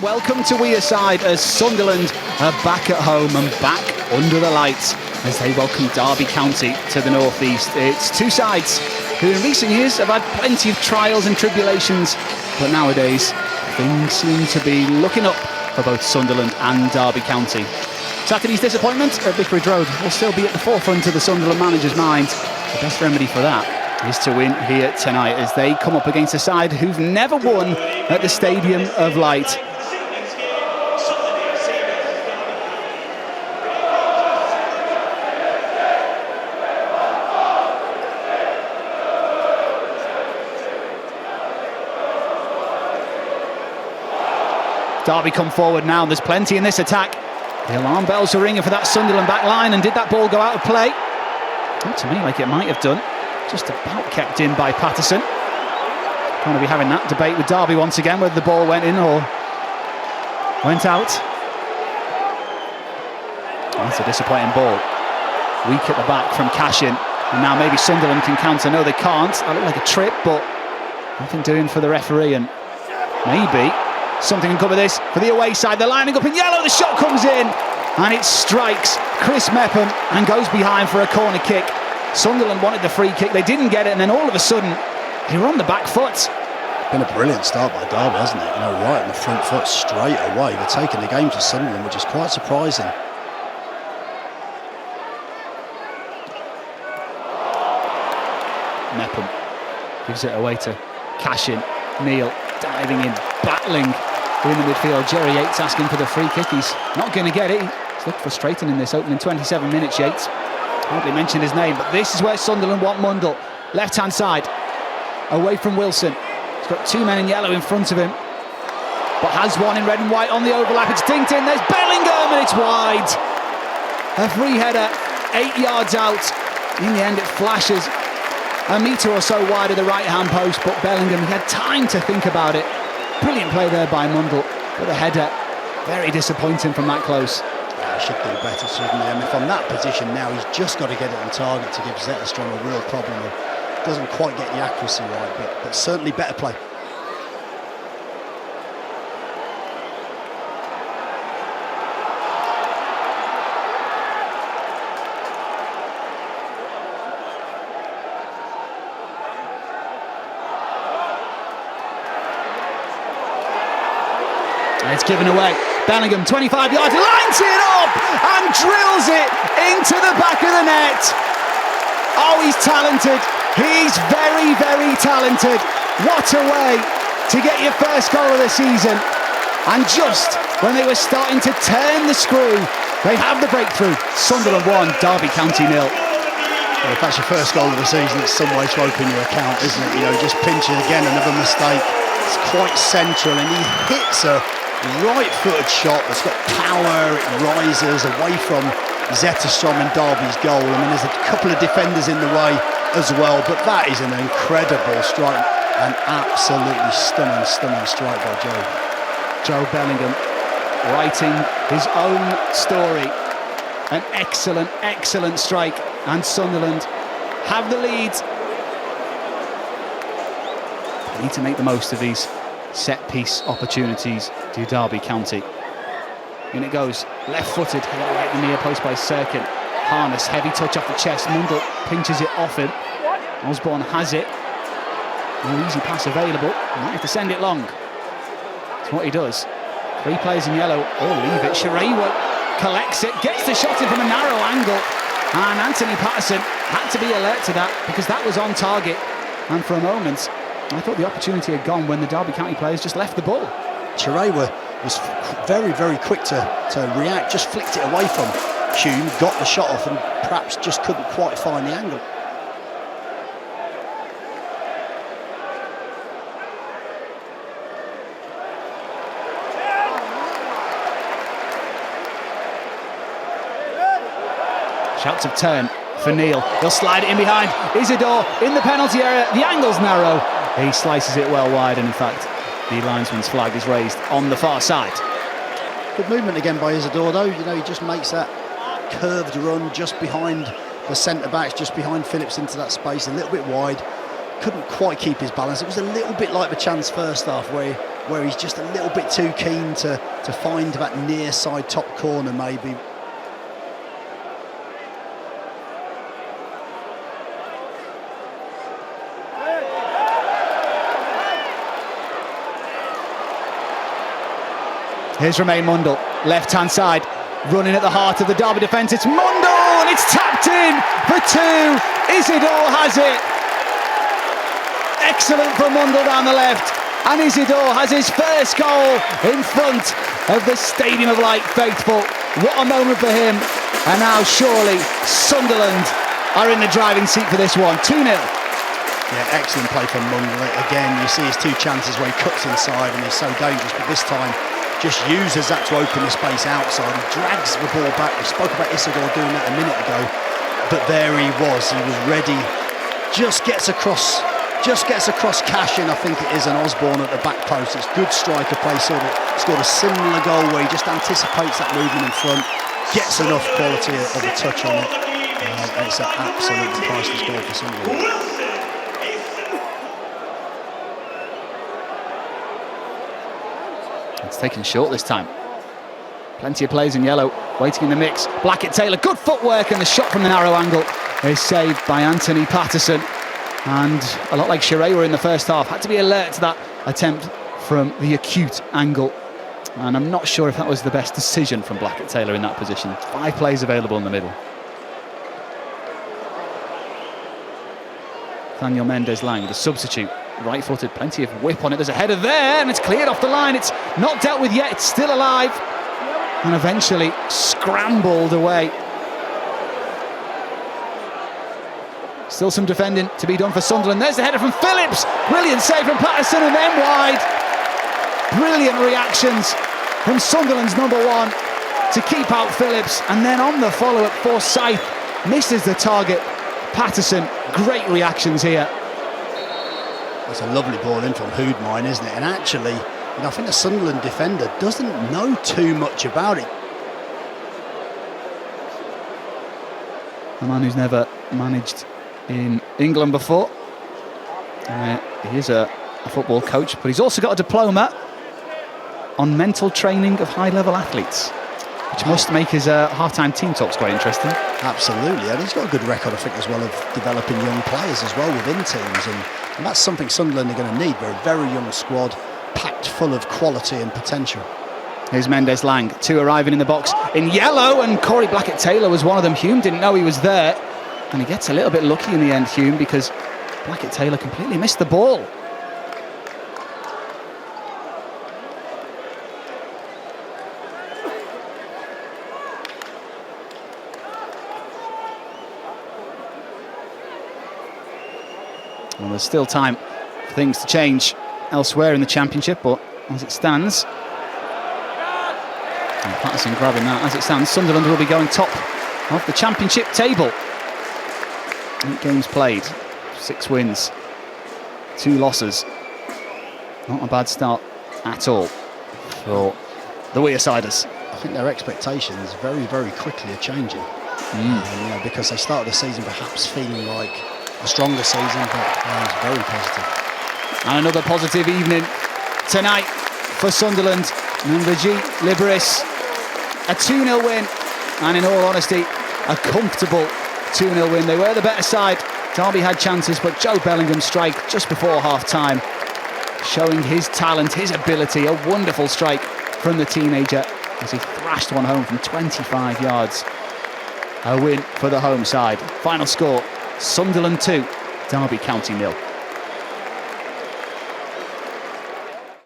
Welcome to Wearside as Sunderland are back at home and back under the lights as they welcome Derby County to the North East. It's two sides who in recent years have had plenty of trials and tribulations, but nowadays things seem to be looking up for both Sunderland and Derby County. Saturday's disappointment at Vicarage Road will still be at the forefront of the Sunderland manager's mind. The best remedy for that is to win here tonight as they come up against a side who've never won at the Stadium of Light. Derby come forward now, there's plenty in this attack. The alarm bells are ringing for that Sunderland back line, and did that ball go out of play? Looked to me like it might have done. Just about kept in by Patterson. Going to be having that debate with Derby once again, whether the ball went in or went out. That's a disappointing ball. Weak at the back from Cashin, and now maybe Sunderland can counter. No, they can't. That looked like a trip, but nothing doing for the referee, and maybe something can cover this for the away side. They're lining up in yellow, the shot comes in and it strikes Chris Mepham and goes behind for a corner kick. Sunderland wanted the free kick, they didn't get it, and then all of a sudden they were on the back foot. Been a brilliant start by Derby, hasn't it? You know, right on the front foot straight away. They're taking the game to Sunderland, which is quite surprising. Mepham gives it away to Cashin. Neil diving in, battling in the midfield. Jerry Yates asking for the free kick. He's not going to get it. He's looked frustrating in this opening 27 minutes, Yates. Hardly mentioned his name, but this is where Sunderland want Mundle. Left-hand side, away from Wilson. He's got two men in yellow in front of him, but has one in red and white on the overlap. It's dinked in, there's Bellingham, and it's wide. A free header, 8 yards out. In the end, it flashes a metre or so wide of the right-hand post, but Bellingham, he had time to think about it. Brilliant play there by Mundle, but the header, very disappointing from that close. Yeah, should do better, certainly. I mean, from that position now, he's just got to get it on target to give Zetterstrom a real problem. He doesn't quite get the accuracy right, but certainly better play. It's given away. Bellingham, 25 yards, lines it up and drills it into the back of the net. Oh, he's talented. He's very, very talented. What a way to get your first goal of the season. And just when they were starting to turn the screw, they have the breakthrough. Sunderland 1, Derby County 0. Well, if that's your first goal of the season, it's some way to open your account, isn't it? You know, just pinches again, another mistake. It's quite central, and he hits a right-footed shot that's got power. It rises away from Zetterstrom and Derby's goal. I mean, there's a couple of defenders in the way as well, but that is an incredible strike, an absolutely stunning strike by Joe Bellingham, writing his own story. An excellent strike, and Sunderland have the lead. They need to make the most of these set-piece opportunities to Derby County. In it goes, left-footed, right in the near post by Serkin. Harness, heavy touch off the chest. Mundle pinches it off him. Osborne has it. No easy pass available. Might have to send it long. That's what he does. 3 players in yellow, or leave it. Sherewa collects it, gets the shot in from a narrow angle, and Anthony Patterson had to be alert to that because that was on target. And for a moment, I thought the opportunity had gone when the Derby County players just left the ball. Sherewa was very, very quick to react, just flicked it away from Hume, got the shot off, and perhaps just couldn't quite find the angle. Shouts of turn for Neil. He'll slide it in behind. Isidore in the penalty area. The angle's narrow. He slices it well wide, and in fact, the linesman's flag is raised on the far side. Good movement again by Isidore, though. You know, he just makes that curved run just behind the centre-backs, just behind Phillips into that space, a little bit wide. couldn't quite keep his balance. It was a little bit like the chance first half where he's just a little bit too keen to find that near side top corner maybe. Here's Romain Mundle, left-hand side, running at the heart of the Derby defence. It's Mundle, and it's tapped in for two. Isidore has it. Excellent from Mundle down the left. And Isidore has his first goal in front of the Stadium of Light faithful. What a moment for him. And now surely Sunderland are in the driving seat for this one. 2-0. Yeah, excellent play from Mundle. Again, you see his two chances where he cuts inside and he's so dangerous, but this time just uses that to open the space outside. He drags the ball back. We spoke about Isidore doing that a minute ago, but there he was ready. Just gets across Cash in, I think it is, and Osborne at the back post. It's good striker play, sort of scored a similar goal where he just anticipates that movement in front, gets enough quality of a touch on it, and it's an absolutely priceless goal for Sunderland. It's taken short this time. Plenty of players in yellow waiting in the mix. Blackett-Taylor, good footwork, and the shot from the narrow angle is saved by Anthony Patterson. And a lot like Shearer in the first half, had to be alert to that attempt from the acute angle. And I'm not sure if that was the best decision from Blackett-Taylor in that position. 5 players available in the middle. Daniel Mendes-Lang, the substitute, right-footed, plenty of whip on it. There's a header there, and it's cleared off the line. It's not dealt with yet, it's still alive. And eventually scrambled away. Still some defending to be done for Sunderland. There's the header from Phillips. Brilliant save from Patterson, and then wide. Brilliant reactions from Sunderland's number one to keep out Phillips. And then on the follow-up, Forsyth misses the target. Patterson, great reactions here. It's a lovely ball in from Hoodmine, isn't it? And actually, I think the Sunderland defender doesn't know too much about it. A man who's never managed in England before. He is a football coach, but he's also got a diploma on mental training of high-level athletes, which must make his half-time team talks quite interesting. Absolutely, and he's got a good record, I think, as well, of developing young players as well within teams, and that's something Sunderland are going to need. They're a very young squad, packed full of quality and potential. Here's Mendes-Lang, 2 arriving in the box in yellow, and Corey Blackett-Taylor was one of them. Hume didn't know he was there, and he gets a little bit lucky in the end, Hume, because Blackett-Taylor completely missed the ball. Well, there's still time for things to change elsewhere in the Championship, but as it stands, and Patterson grabbing that, as it stands, Sunderland will be going top of the Championship table. 8 games played, 6 wins, 2 losses. Not a bad start at all for the Wearsiders. I think their expectations very, very quickly are changing. Because they started the season perhaps feeling like a stronger season, but it's very positive. And another positive evening tonight for Sunderland. Number G, Liberis, a 2-0 win, and in all honesty, a comfortable 2-0 win. They were the better side. Derby had chances, but Joe Bellingham's strike just before half-time, showing his talent, his ability, a wonderful strike from the teenager as he thrashed one home from 25 yards. A win for the home side. Final score, Sunderland 2, Derby County 0.